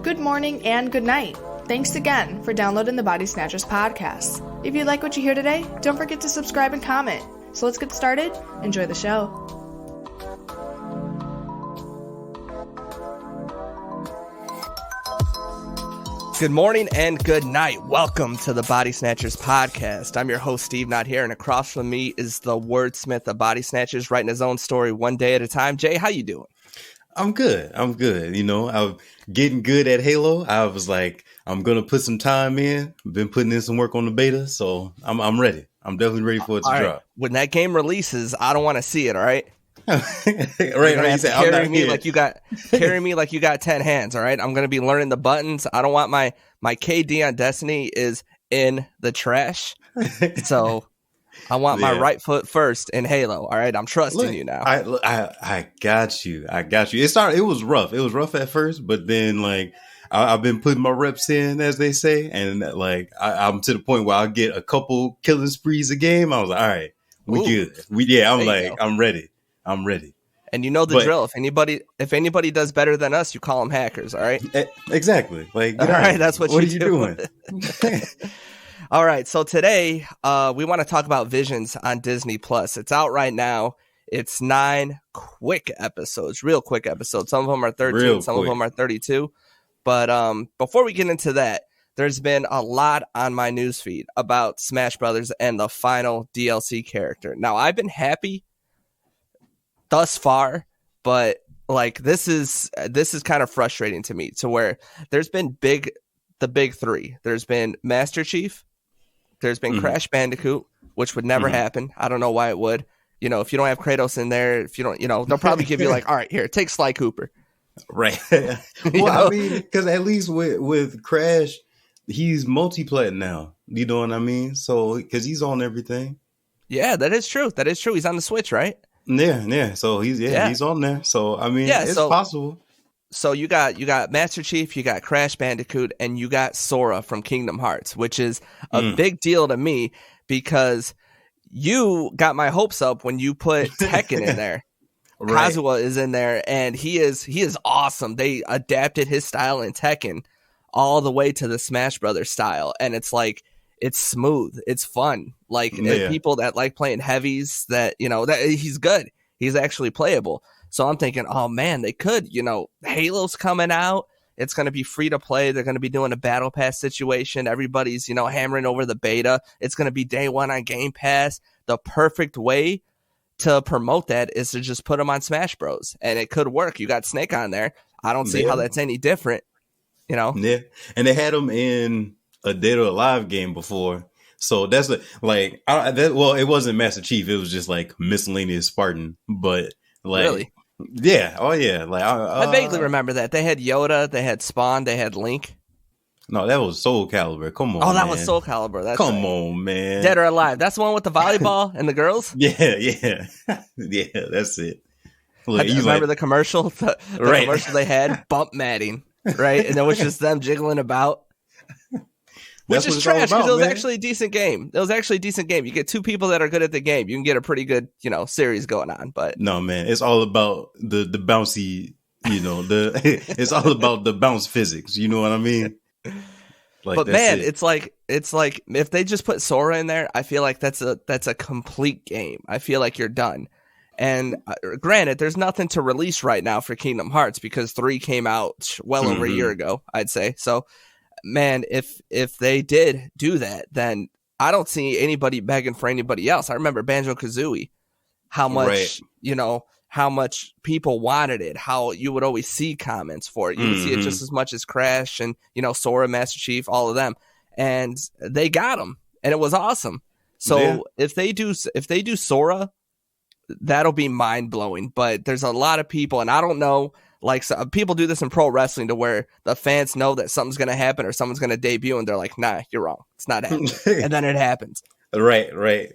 Good morning and good night. Thanks again for downloading the Body Snatchers podcast. If you like what you hear today, don't forget to subscribe and comment. So let's get started. Enjoy the show. Good morning and good night. Welcome to the Body Snatchers podcast. I'm your host, Steve, not here, and across from me is the wordsmith of Body Snatchers, writing his own story one day at a time. Jay, how you doing? I'm good. You know, I'm getting good at Halo. I was like, I'm going to put some time in. I've been putting in some work on the beta, so I'm ready. I'm definitely ready for it to drop. When that game releases, I don't want to see it, all right? Right. You said, carry me like you got 10 hands, all right? I'm going to be learning the buttons. I don't want my KD on Destiny is in the trash. So I want my right foot first in Halo. All right, I'm trusting you now. I got you. It was rough. It was rough at first, but then like I've been putting my reps in, as they say, and like I'm to the point where I'll get a couple killing sprees a game. I was like, all right, we good. I'm ready. And you know the drill. If anybody does better than us, you call them hackers. All right. Exactly. Like, all right, that's what are you doing? All right, so today we want to talk about Visions on Disney Plus. It's out right now. It's 9 quick episodes, real quick episodes. Some of them are 13, some of them are 32. But before we get into that, there's been a lot on my newsfeed about Smash Brothers and the final DLC character. Now, I've been happy thus far, but like this is kind of frustrating to me, to where there's been the big three. There's been Master Chief. There's been Crash Bandicoot, which would never happen. I don't know why it would. You know, if you don't have Kratos in there, if you don't, you know, they'll probably give you like, all right, here, take Sly Cooper. Right. Well, I mean, because at least with Crash, he's multiplayer now. You know what I mean? So, because he's on everything. Yeah, that is true. He's on the Switch, right? Yeah. So he's on there. So, I mean, it's possible. So you got Master Chief, you got Crash Bandicoot, and you got Sora from Kingdom Hearts, which is a big deal to me because you got my hopes up when you put Tekken in there. Right. Kazuha is in there, and he is awesome. They adapted his style in Tekken all the way to the Smash Brothers style, and it's like it's smooth, it's fun. Like people that like playing heavies, that he's good. He's actually playable. So I'm thinking, oh man, they could, Halo's coming out. It's going to be free to play. They're going to be doing a battle pass situation. Everybody's, hammering over the beta. It's going to be day one on Game Pass. The perfect way to promote that is to just put them on Smash Bros. And it could work. You got Snake on there. I don't see how that's any different, Yeah. And they had him in a Dead or Alive game before. So that's it wasn't Master Chief. It was just like miscellaneous Spartan, but like, really? Yeah. Oh, yeah. Like I vaguely remember that. They had Yoda, they had Spawn, they had Link. No, that was Soul Calibur. Come on. Oh, that was Soul Calibur. That's Come on, man. Dead or Alive. That's the one with the volleyball and the girls? Yeah. Yeah, that's it. Look, you remember the commercial? The commercial they had? Bump matting, right? And it was just them jiggling about. Which is trash because it was actually a decent game. You get two people that are good at the game. You can get a pretty good, series going on. But no, man, it's all about the bouncy, it's all about the bounce physics. You know what I mean? Like, but man, it's like if they just put Sora in there, I feel like that's a complete game. I feel like you're done. And granted, there's nothing to release right now for Kingdom Hearts because 3 came out well over a year ago, I'd say. So, man, if they did do that, then I don't see anybody begging for anybody else. I remember Banjo-Kazooie, how much people wanted it, how you would always see comments for it. You would see it just as much as Crash and, Sora, Master Chief, all of them. And they got them, and it was awesome. So if they do Sora, that'll be mind-blowing. But there's a lot of people, and I don't know, like, so people do this in pro wrestling to where the fans know that something's going to happen or someone's going to debut, and they're like, nah, you're wrong. It's not happening. And then it happens. Right.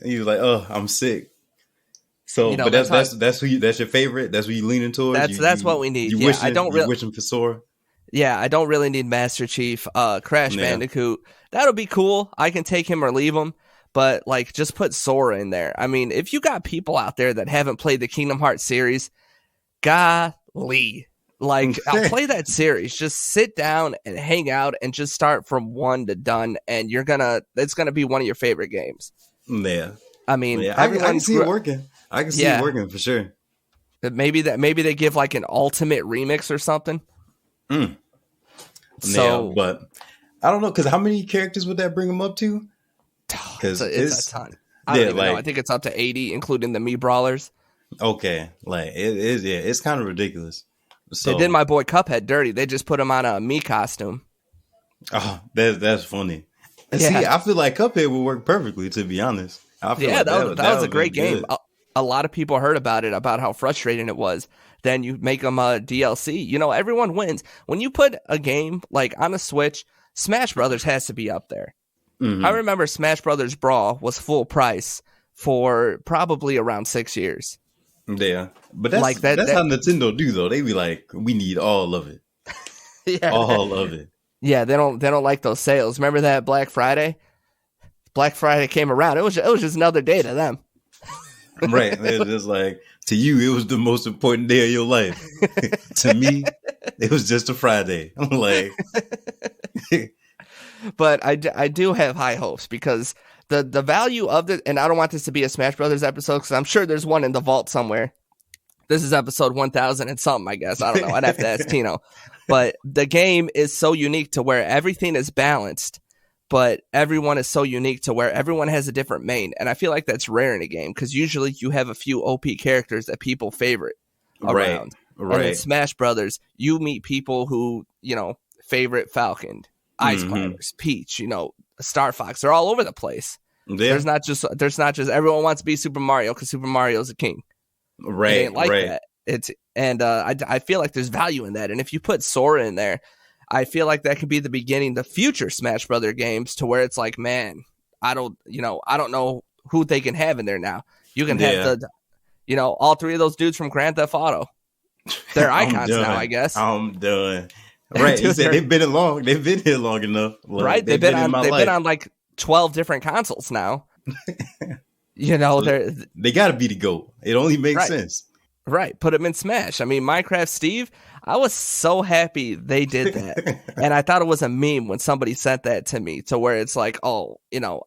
You're like, oh, I'm sick. So, but that's your favorite. That's what you leaning towards. That's what we need. You wishing for Sora. Yeah, I don't really need Master Chief. Crash Bandicoot. That'll be cool. I can take him or leave him. But like, just put Sora in there. I mean, if you got people out there that haven't played the Kingdom Hearts series, golly, Like, I'll play that series. Just sit down and hang out and just start from 1 to done, and it's gonna be one of your favorite games. Yeah. I mean, yeah, I can see it working. I can see it working for sure. Maybe they give like an ultimate remix or something. So, but I don't know, because how many characters would that bring them up to? Because it's a ton. I don't even know. I think it's up to 80, including the Mii brawlers. Okay, like it is. Yeah, it's kind of ridiculous. So they did my boy Cuphead dirty. They just put him on a Mii costume. Oh, that's funny. And see, I feel like Cuphead would work perfectly, to be honest. I feel like that was a great game. A lot of people heard about it, about how frustrating it was. Then you make them a DLC. You know, everyone wins. When you put a game like on a Switch, Smash Brothers has to be up there. I remember Smash Brothers Brawl was full price for probably around 6 years. Yeah, but that's like that's how Nintendo do, though. They be like, we need all of it. All of it. Yeah, they don't like those sales. Remember that Black Friday? Black Friday came around. It was just another day to them. Right. It's just like, to you, it was the most important day of your life. To me, it was just a Friday. I'm like, but I do have high hopes, because the value of it, and I don't want this to be a Smash Brothers episode, because I'm sure there's one in the vault somewhere. This is episode 1000 and something, I guess. I don't know. I'd have to ask Tino. But the game is so unique to where everything is balanced, but everyone is so unique to where everyone has a different main. And I feel like that's rare in a game, because usually you have a few OP characters that people favorite around. Right. And in Smash Brothers, you meet people who, favorite Falcon, Ice Climbers, Peach, Star Fox. They're all over the place. Yeah. There's not just everyone wants to be Super Mario because Super Mario's a king. Right. It ain't like that. I feel like there's value in that. And if you put Sora in there, I feel like that could be the beginning, the future Smash Brother games, to where it's like, man, I don't know who they can have in there now. You can have all three of those dudes from Grand Theft Auto. They're icons now, I guess. I'm done. Right. He said they've been here long enough. Like, right. They've been on like 12 different consoles now. They got to be the GOAT. It only makes sense. Right. Put them in Smash. I mean, Minecraft Steve, I was so happy they did that. And I thought it was a meme when somebody sent that to me, to where it's like, oh,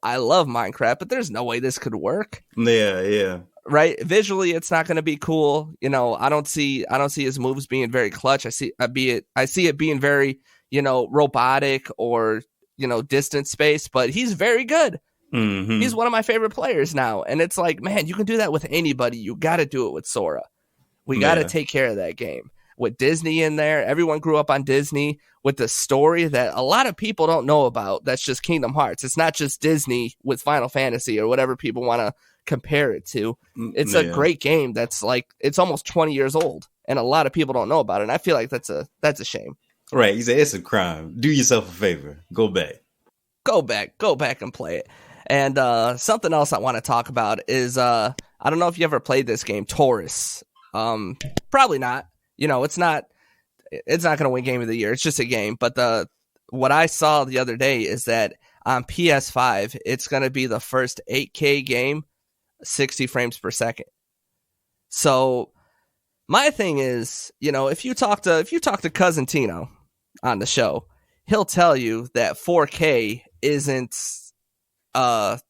I love Minecraft, but there's no way this could work. Yeah. Right. Visually, it's not going to be cool. I don't see his moves being very clutch. I see it being very, robotic or, distance space, but he's very good. Mm-hmm. He's one of my favorite players now. And it's like, man, you can do that with anybody. You got to do it with Sora. We got to take care of that game. With Disney in there, everyone grew up on Disney, with the story that a lot of people don't know about. That's just Kingdom Hearts. It's not just Disney with Final Fantasy or whatever people want to compare it to. It's a great game that's like, it's almost 20 years old, and a lot of people don't know about it. And I feel like that's a shame. Right. You say it's a crime. Do yourself a favor. Go back and play it. And something else I want to talk about is I don't know if you ever played this game, Taurus. Probably not. It's not going to win Game of the Year. It's just a game. But what I saw the other day is that on PS5, it's going to be the first 8K game, 60 frames per second. So my thing is, if you talk to cousin Tino on the show, he'll tell you that 4K isn't it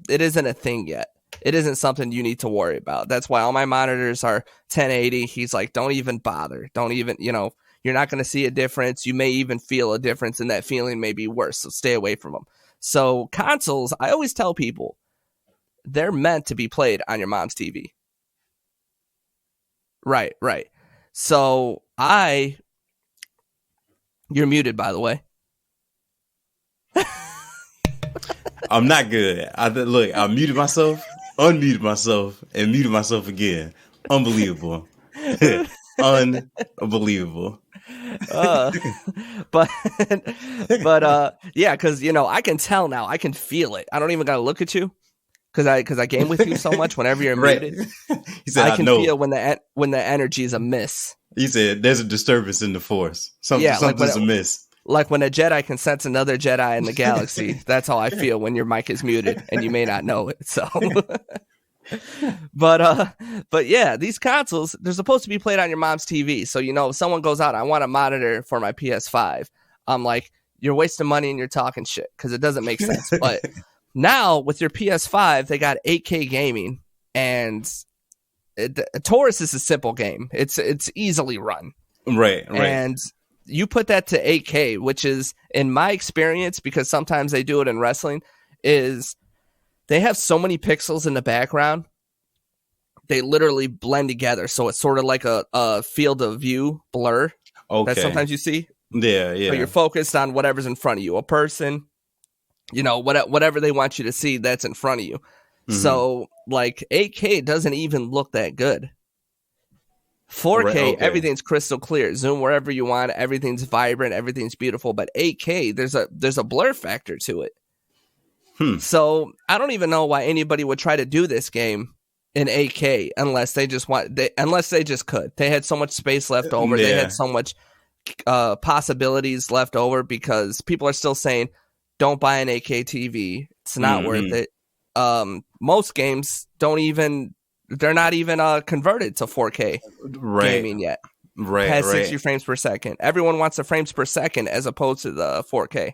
isn't a thing yet. It isn't something you need to worry about. That's why all my monitors are 1080. He's like, don't even bother. Don't even, you're not going to see a difference. You may even feel a difference, and that feeling may be worse. So stay away from them. So consoles, I always tell people, they're meant to be played on your mom's TV. Right. So you're muted, by the way. I'm not good. I muted myself, unmuted myself, and muted myself again. Unbelievable. Unbelievable. But yeah, because I can tell now. I can feel it. I don't even gotta look at you, because I game with you so much. Whenever you're muted, he said, I can feel when the energy is amiss. He said, "There's a disturbance in the force. Something's amiss." Like when a Jedi can sense another Jedi in the galaxy. That's how I feel when your mic is muted, and you may not know it. So, But yeah, these consoles, they're supposed to be played on your mom's TV. So, if someone goes out, I want a monitor for my PS5. I'm like, you're wasting money and you're talking shit because it doesn't make sense. But now with your PS5, they got 8K gaming, and Taurus is a simple game. It's easily run. Right. And you put that to 8K, which is, in my experience, because sometimes they do it in wrestling, is they have so many pixels in the background, they literally blend together. So it's sort of like a field of view blur that sometimes you see. Yeah. So you're focused on whatever's in front of you, a person, whatever they want you to see that's in front of you. Mm-hmm. So like 8K doesn't even look that good. 4K, everything's crystal clear. Zoom wherever you want. Everything's vibrant. Everything's beautiful. But 8K, there's a blur factor to it. So I don't even know why anybody would try to do this game in 8K unless they just could. They had so much space left over. They had so much possibilities left over because people are still saying, don't buy an 8K TV. It's not worth it. Most games they're not even converted to 4K gaming yet. Has 60 frames per second. Everyone wants the frames per second as opposed to the 4K.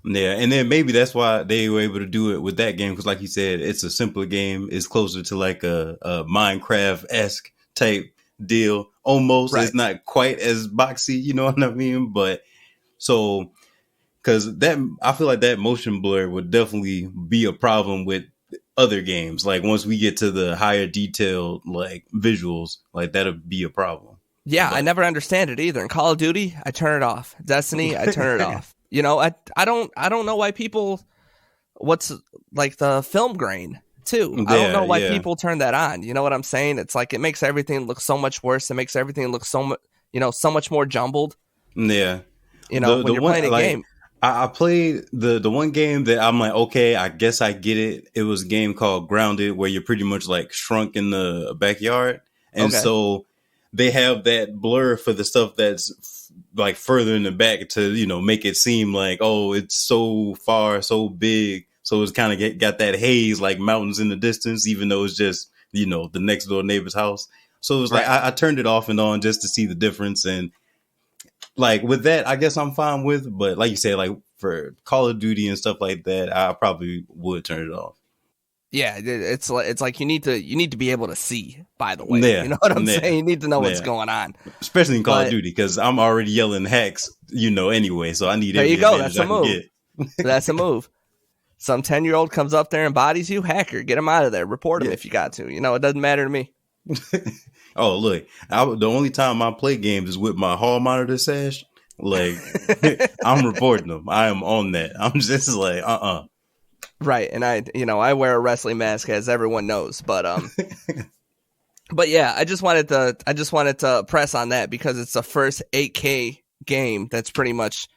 Yeah, and then maybe that's why they were able to do it with that game because, like you said, it's a simpler game. It's closer to like a Minecraft-esque type deal. Almost. Right. It's not quite as boxy, you know what I mean? But so, because I feel like that motion blur would definitely be a problem with other games. Like once we get to the higher detailed like visuals, like that'll be a problem. Yeah, I never understand it either. In Call of Duty, I turn it off. Destiny, I turn it off. I don't know why people. What's like the film grain too? I don't know why people turn that on. You know what I'm saying? It's like it makes everything look so much worse. It makes everything look so much more jumbled. Yeah, when you're playing a game. I played the one game that I'm like, okay, I guess I get it. It was a game called Grounded where you're pretty much like shrunk in the backyard, and so they have that blur for the stuff that's like further in the back to, make it seem like, oh, it's so far, so big. So it's kind of got that haze, like mountains in the distance, even though it's just, the next door neighbor's house. So it was like, I turned it off and on just to see the difference. And like with that, I guess I'm fine with, but like you said, like for Call of Duty and stuff like that, I probably would turn it off. Yeah, it's like you need to be able to see, by the way. You know what I'm saying? You need to know what's going on. Especially in Call of Duty, because I'm already yelling hacks, anyway. So I need there you go. That's a move. That's a move. Some 10-year-old comes up there and bodies you, hacker. Get him out of there. Report him if you got to. It doesn't matter to me. Oh, look, the only time I play games is with my hall monitor sash. Like, I'm reporting them. I am on that. I'm just like, Right, and I wear a wrestling mask, as everyone knows, but but yeah, I just wanted to press on that because it's the first 8K game that's pretty much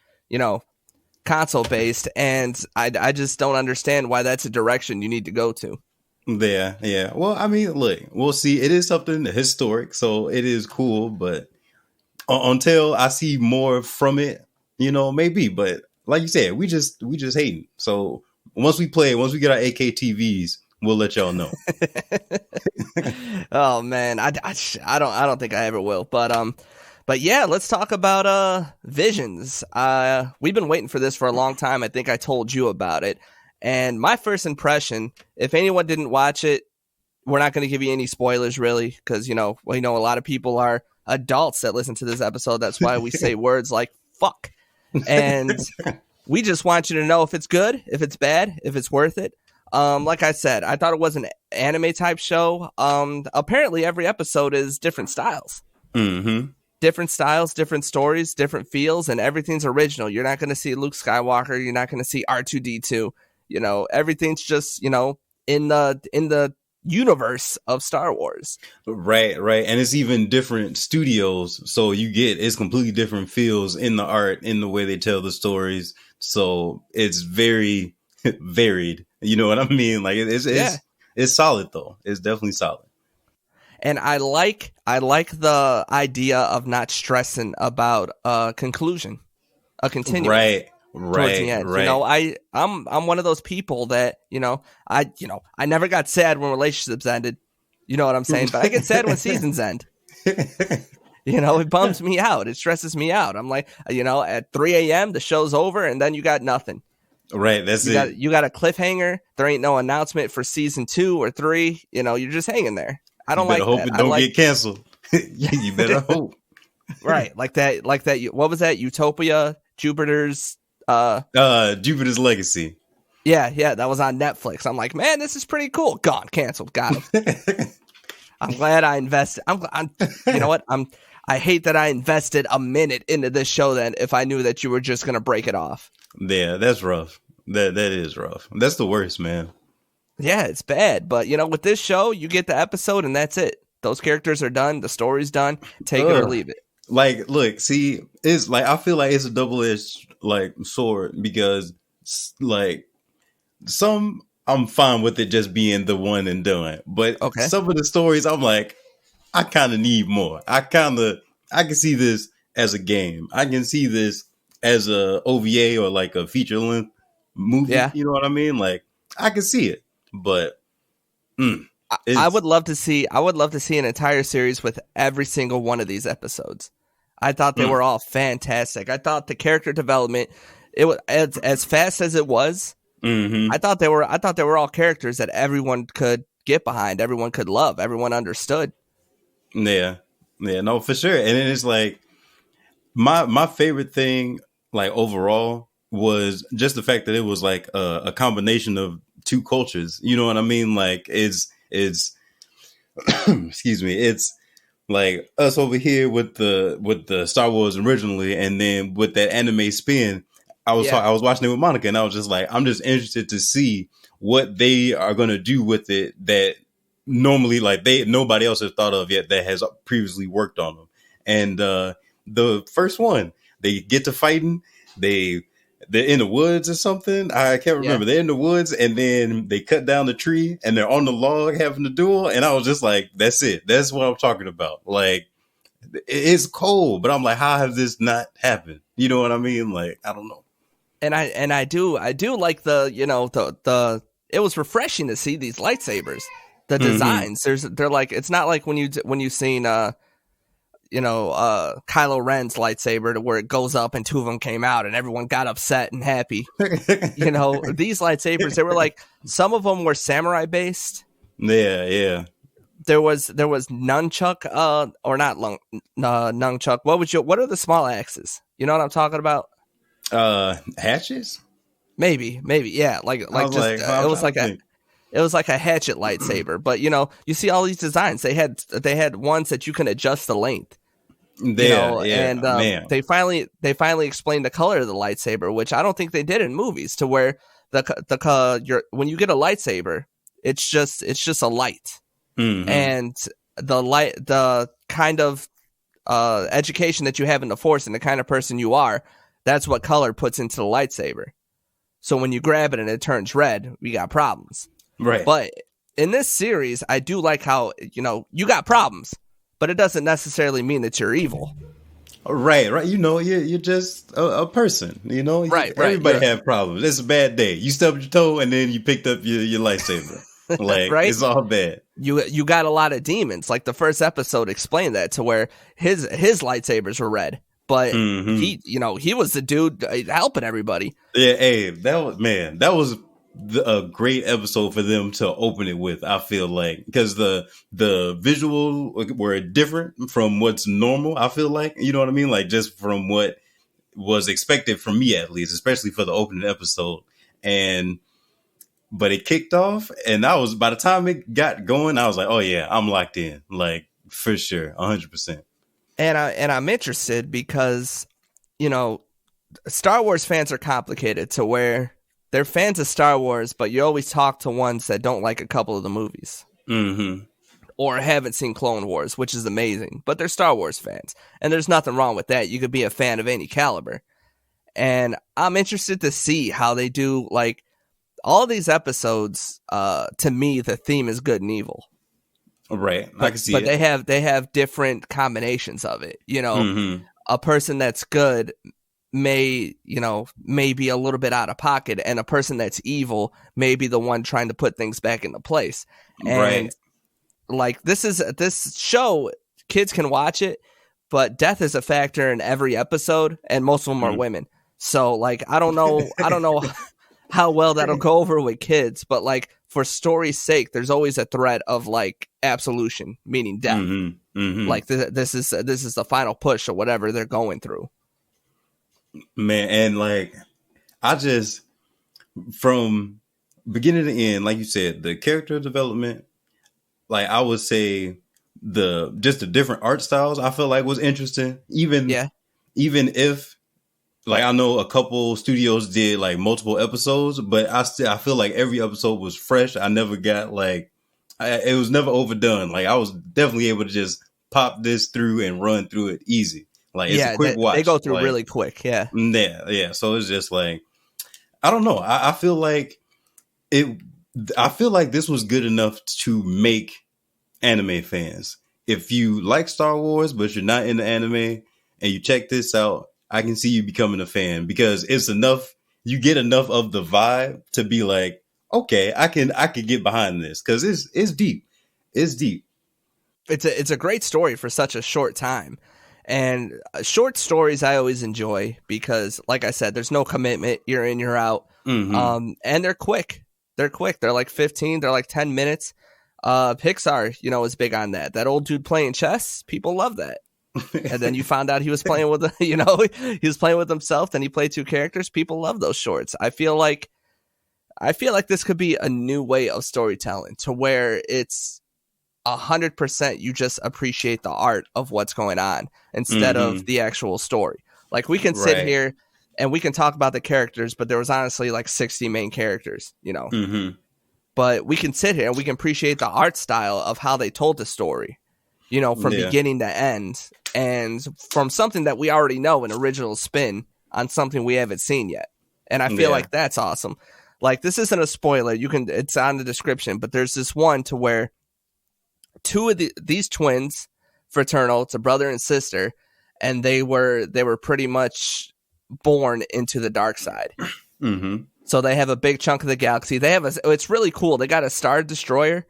console based, and I just don't understand why that's a direction you need to go to. Yeah. Well, I mean, look, we'll see. It is something historic, so it is cool, but until I see more from it, maybe. But like you said, we just hating. So. Once we get our 8K TVs, we'll let y'all know. Oh man, I don't think I ever will. But yeah, let's talk about Visions. We've been waiting for this for a long time. I think I told you about it. And my first impression, if anyone didn't watch it, we're not going to give you any spoilers really, because a lot of people are adults that listen to this episode. That's why we say words like fuck. And we just want you to know if it's good, if it's bad, if it's worth it. Like I said, I thought it was an anime type show. Apparently every episode is different styles. Mm-hmm. Different styles, different stories, different feels, and everything's original. You're not going to see Luke Skywalker. You're not going to see R2-D2. Everything's just, in the universe of Star Wars. Right. And it's even different studios. So it's completely different feels in the art, in the way they tell the stories. So it's very varied. You know what I mean? Like it's solid though. It's definitely solid. And I like the idea of not stressing about a conclusion, a continuum. towards the Right, end. right. I'm one of those people that, I never got sad when relationships ended. You know what I'm saying? But I get sad when seasons end. It bums me out. It stresses me out. I'm like, at 3 a.m. the show's over and then you got nothing. Right, that's it. You got a cliffhanger. There ain't no announcement for season 2 or 3. You're just hanging there. I don't like that. Hope it don't get canceled. You better hope. Right, like that. What was that? Utopia, Jupiter's Legacy. Yeah, that was on Netflix. I'm like, man, this is pretty cool. Gone, canceled, got him. I'm glad I invested. You know what? I hate that I invested a minute into this show. Then, if I knew that you were just gonna break it off. Yeah, that's rough. That is rough. That's the worst, man. Yeah, it's bad. But with this show, you get the episode and that's it. Those characters are done. The story's done. Take it or leave it. Like, look, see, it's like I feel like it's a double-edged sword because some I'm fine with it just being the one and done, but some of the stories I'm like, I kind of need more. I can see this as a game. I can see this as a OVA or like a feature length movie. Yeah. You know what I mean? Like I can see it, but I would love to see an entire series with every single one of these episodes. I thought they were all fantastic. I thought the character development, it was as fast as it was. Mm-hmm. I thought they were all characters that everyone could get behind, everyone could love, everyone understood. Yeah, no, for sure. And then it's like my favorite thing, like overall, was just the fact that it was like a combination of two cultures. You know what I mean? Like it's excuse me, it's like us over here with the Star Wars originally, and then with that anime spin. I was watching it with Monica, and I was just like, I'm just interested to see what they are going to do with it that normally nobody else has thought of yet that has previously worked on them. And the first one, they get to fighting, they're in the woods or something. I can't remember. They're in the woods, and then they cut down the tree, and they're on the log having a duel. And I was just like, that's it. That's what I'm talking about. Like, it's cold, but I'm like, how has this not happened? You know what I mean? Like, I don't know. And I do like the it was refreshing to see these lightsabers, the designs. They're like, it's not like when you seen Kylo Ren's lightsaber to where it goes up and two of them came out and everyone got upset and happy. These lightsabers, they were like, some of them were samurai based. Yeah. There was nunchuck or not nunchuck. What are the small axes? You know what I'm talking about? Hatches? Maybe, yeah. It was like a hatchet lightsaber. But you see all these designs. They had ones that you can adjust the length. They finally explained the color of the lightsaber, which I don't think they did in movies. To where when you get a lightsaber, it's just a light, and the kind of education that you have in the Force and the kind of person you are. That's what color puts into the lightsaber. So when you grab it and it turns red, we got problems. Right. But in this series, I do like how, you got problems, but it doesn't necessarily mean that you're evil. Right. You're just a person, Right. Everybody have problems. It's a bad day. You stubbed your toe and then you picked up your lightsaber. Like, right? It's all bad. You got a lot of demons. Like the first episode explained that, to where his lightsabers were red. But he was the dude helping everybody. Yeah, hey, that was a great episode for them to open it with. I feel like, because the visuals were different from what's normal. I feel like, you know what I mean, like just from what was expected from me, at least, especially for the opening episode. But it kicked off, and by the time it got going, I was like, oh yeah, I'm locked in, like for sure, 100%. And I'm interested because, Star Wars fans are complicated to where they're fans of Star Wars, but you always talk to ones that don't like a couple of the movies. Mm-hmm. Or haven't seen Clone Wars, which is amazing. But they're Star Wars fans. And there's nothing wrong with that. You could be a fan of any caliber. And I'm interested to see how they do, like, all these episodes. To me, the theme is good and evil. Right, I can see but it. But they have different combinations of it. A person that's good may be a little bit out of pocket, and a person that's evil may be the one trying to put things back into place. And Right. like this show, kids can watch it, but death is a factor in every episode, and most of them are women. So like I don't know how well that'll go over with kids, but like for story's sake, there's always a threat of like absolution, meaning death. Like this is the final push or whatever they're going through. Man, and like I just, from beginning to end, like you said, the character development, like I would say the different art styles I feel like was interesting. Even if like I know a couple studios did like multiple episodes, but I feel like every episode was fresh. I never got like it was never overdone. Like I was definitely able to just pop this through and run through it easy. Like it's a quick watch. They go through like, really quick. Yeah. Yeah. So it's just like, I don't know. I feel like this was good enough to make anime fans. If you like Star Wars, but you're not into anime and you check this out, I can see you becoming a fan because it's enough. You get enough of the vibe to be like, okay, I can get behind this because it's deep. It's deep. It's a great story for such a short time. And short stories I always enjoy because, like I said, there's no commitment. You're in, you're out. And they're quick. They're quick. They're like 15. They're like 10 minutes. Pixar, is big on that. That old dude playing chess, people love that. And then you found out he was playing with, he was playing with himself. Then he played two characters. People love those shorts. I feel like this could be a new way of storytelling to where it's 100% you just appreciate the art of what's going on instead of the actual story. Like we can sit here and we can talk about the characters, but there was honestly like 60 main characters, but we can sit here and we can appreciate the art style of how they told the story, from beginning to end, and from something that we already know, an original spin on something we haven't seen yet. And I feel like that's awesome. Like this isn't a spoiler. It's on the description, but there's this one to where two of these twins, fraternal, it's a brother and sister, and they were pretty much born into the dark side. So they have a big chunk of the galaxy. It's really cool. They got a star destroyer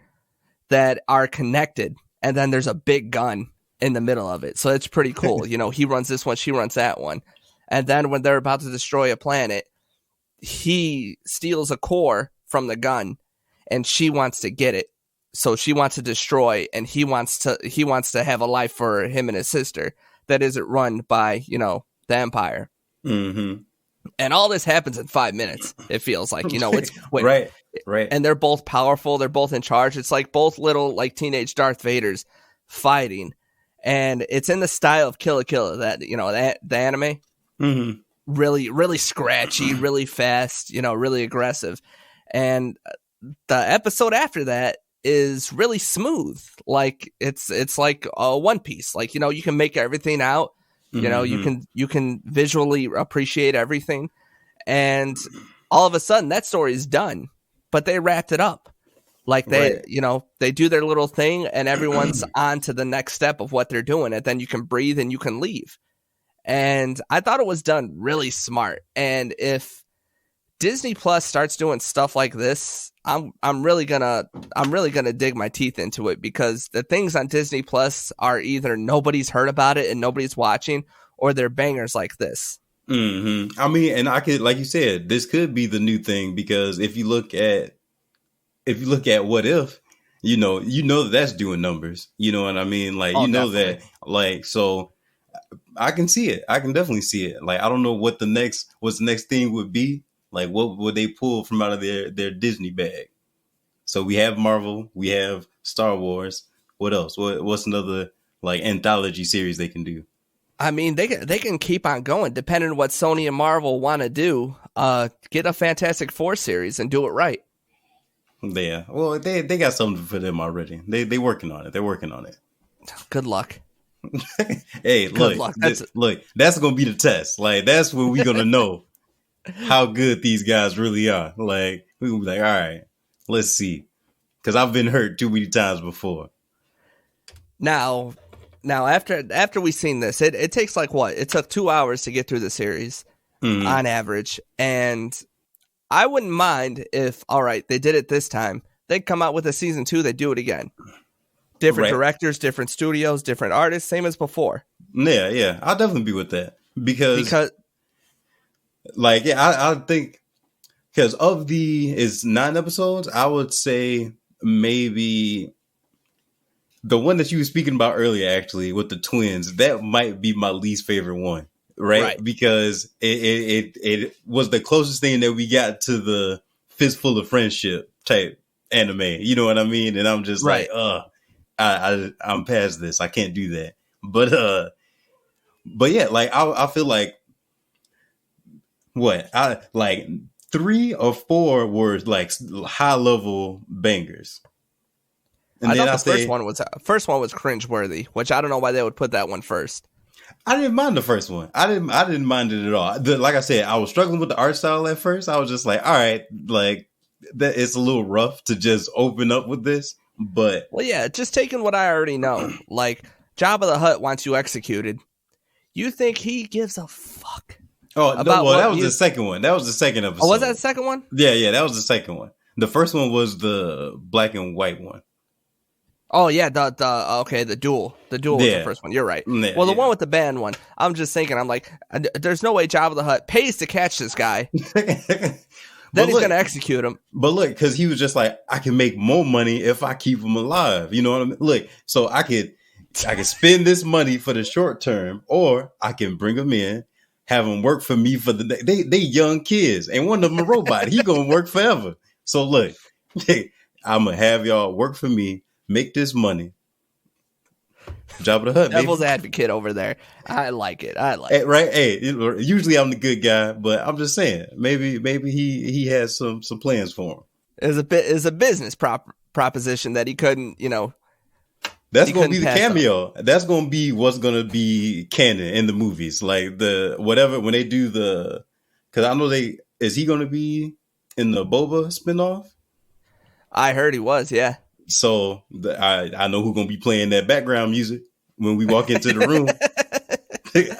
that are connected, and then there's a big gun in the middle of it. So it's pretty cool. He runs this one, she runs that one. And then when they're about to destroy a planet, he steals a core from the gun and she wants to get it. So she wants to destroy, and he wants to have a life for him and his sister that isn't run by, the Empire. And all this happens in 5 minutes. It feels like, it's right. And they're both powerful. They're both in charge. It's like both little like teenage Darth Vaders fighting, and it's in the style of Kill la Kill, that the anime. Really, really scratchy, really fast. Really aggressive. And the episode after that is really smooth. Like it's like a One Piece. Like you can make everything out. You can visually appreciate everything, and all of a sudden that story is done. But they wrapped it up. Like they do their little thing, and everyone's on to the next step of what they're doing, and then you can breathe and you can leave. And I thought it was done really smart. And if Disney Plus starts doing stuff like this, I'm really gonna dig my teeth into it, because the things on Disney Plus are either nobody's heard about it and nobody's watching, or they're bangers like this. I mean, and I could, like you said, this could be the new thing, because if you look at What If, that's doing numbers. You know what I mean? Like, definitely. That, like, so I can see it. I can definitely see it. Like, I don't know what's the next thing would be. Like, what would they pull from out of their Disney bag? So we have Marvel, we have Star Wars. What else? What's another like anthology series they can do? I mean, they can keep on going depending on what Sony and Marvel want to do. Get a Fantastic Four series and do it right. Yeah, well, they got something for them already. They working on it. They're working on it. Good luck. Hey, Good look, luck. That's gonna be the test. Like, that's where we're gonna know how good these guys really are. Like, we're gonna be like, all right, let's see, because I've been hurt too many times before. Now after we seen this, it takes like what? It took 2 hours to get through the series. on average. And I wouldn't mind if, all right, they did it this time. They come out with a season 2, they do it again. Different directors, different studios, different artists, same as before. Yeah. I'll definitely be with that. Because like, yeah, I think because of it's 9 episodes, I would say maybe the one that you were speaking about earlier, actually, with the twins, that might be my least favorite one. Right? Because it was the closest thing that we got to the fistful of friendship type anime. You know what I mean? And I'm just like, I'm past this. I can't do that. But yeah, like I feel like I like 3 or 4 were like high level bangers. And I thought the first one was cringeworthy, which I don't know why they would put that one first. I didn't mind the first one. I didn't mind it at all. Like I said, I was struggling with the art style at first. I was just like, all right, like that it's a little rough to just open up with this. But well, yeah, just taking what I already know. Like Jabba the Hutt wants you executed. You think he gives a fuck? Oh, that was the second one. That was the second episode. Oh, was that the second one? Yeah, that was the second one. The first one was the black and white one. Oh yeah, the duel. The duel was the first one. You're right. Yeah, well, the one with the band one, I'm just thinking, I'm like, there's no way Jabba the Hutt pays to catch this guy. Then he's gonna execute him. But look, because he was just like, I can make more money if I keep him alive. You know what I mean? Look, so I could spend this money for the short term, or I can bring him in, have him work for me for the day. They young kids, and one of them a robot. He gonna work forever. So look, I'm gonna have y'all work for me, make this money. Jabba the Hutt, devil's advocate over there. I like it. Hey, right? Hey, usually I'm the good guy, but I'm just saying, maybe he has some plans for him. It's a business proposition that he couldn't, That's going to be the cameo. That's going to be what's going to be canon in the movies. Like when they do because I know is he going to be in the Boba spinoff? I heard he was, yeah. So I know who's going to be playing that background music when we walk into the room.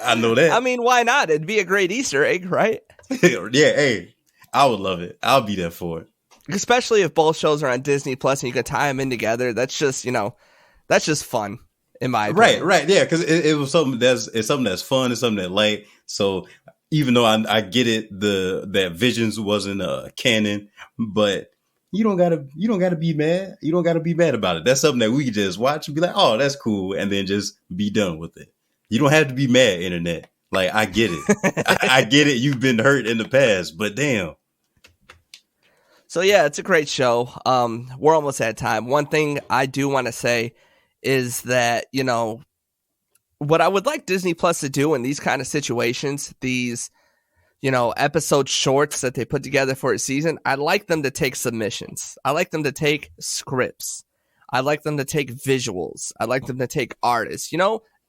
I know that. I mean, why not? It'd be a great Easter egg, right? Yeah, hey, I would love it. I'll be there for it. Especially if both shows are on Disney Plus and you can tie them in together. That's just, that's just fun in my opinion. Right. Yeah, because it was something that's fun. It's something that light. So even though I get it, that Visions wasn't canon, but you don't gotta be mad. You don't gotta be mad about it. That's something that we can just watch and be like, oh, that's cool, and then just be done with it. You don't have to be mad, internet. Like, I get it. I get it. You've been hurt in the past, but damn. So yeah, it's a great show. We're almost at time. One thing I do want to say is that, what I would like Disney Plus to do in these kind of situations, these, episode shorts that they put together for a season, I'd like them to take submissions. I like them to take scripts. I like them to take visuals. I like them to take artists,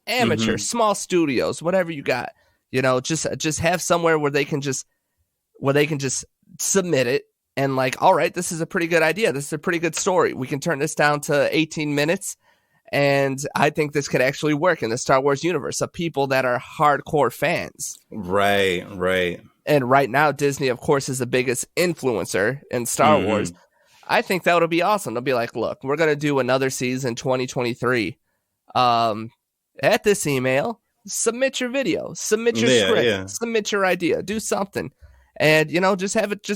amateur, small studios, whatever you got, just have somewhere where they can just submit it and like, all right, this is a pretty good idea. This is a pretty good story. We can turn this down to 18 minutes. And I think this could actually work in the Star Wars universe of people that are hardcore fans. Right. And right now, Disney, of course, is the biggest influencer in Star Wars. I think that would be awesome. They'll be like, look, we're going to do another season 2023. At this email, submit your video, submit your script, submit your idea, do something. And, just have it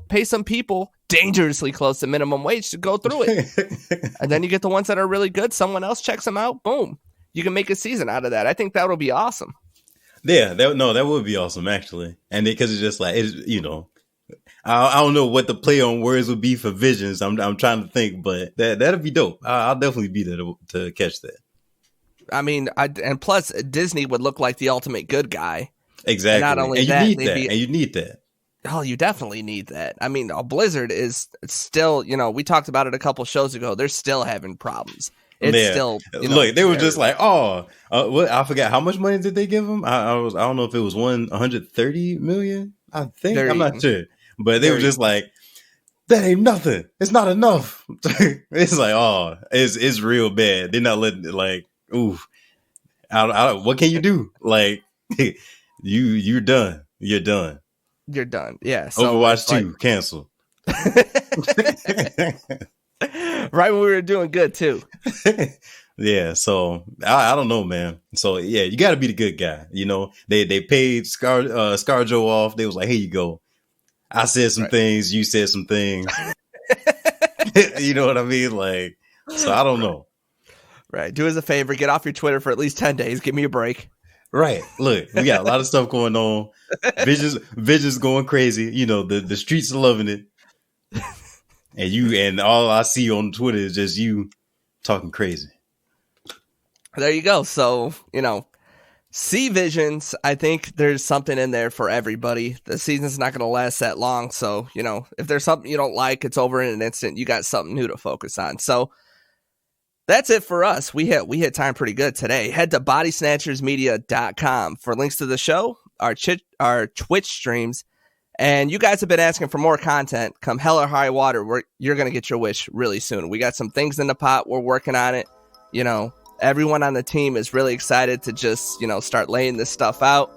pay some people dangerously close to minimum wage to go through it. And then you get the ones that are really good. Someone else checks them out. Boom. You can make a season out of that. I think that would be awesome. Yeah, that would be awesome, actually. And because it's just like, I don't know what the play on words would be for Visions. I'm trying to think, but that'll be dope. I'll definitely be there to catch that. I mean, and plus Disney would look like the ultimate good guy. Exactly. And not only you need that. Oh, you definitely need that. I mean, Blizzard is still, we talked about it a couple shows ago. They're still having problems. It's still, look, they were just like, I forgot how much money did they give them? I don't know if it was 130 million. I think I'm not sure, but they were just like, that ain't nothing. It's not enough. It's like, it's real bad. They're not letting it like, ooh, what can you do? Like, you're done. you're done. You're done. Yeah. So Overwatch 2, cancel. Right when we were doing good too. Yeah, so I don't know, man. So yeah, you got to be the good guy. You know, they paid ScarJo off. They was like, "Here you go." I said some things. You said some things. You know what I mean? Like, so I don't know. Right. Do us a favor. Get off your Twitter for at least 10 days. Give me a break. Right. Look, we got a lot of stuff going on. Vision's going crazy. You know, the streets are loving it. And all I see on Twitter is just you talking crazy. There you go. So, you know, see Visions. I think there's something in there for everybody. The season's not going to last that long. So, you know, if there's something you don't like, it's over in an instant. You got something new to focus on. So that's it for us. We hit time pretty good today. Head to bodysnatchersmedia.com for links to the show, our Twitch streams. And you guys have been asking for more content. Come hell or high water, you're going to get your wish really soon. We got some things in the pot. We're working on it. You know, everyone on the team is really excited to just, you know, start laying this stuff out.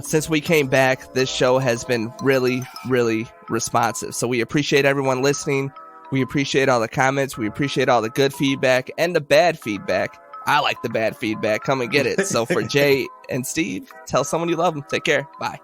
Since we came back, this show has been really, really responsive. So we appreciate everyone listening. We appreciate all the comments. We appreciate all the good feedback and the bad feedback. I like the bad feedback. Come and get it. So for Jay and Steve, tell someone you love them. Take care. Bye.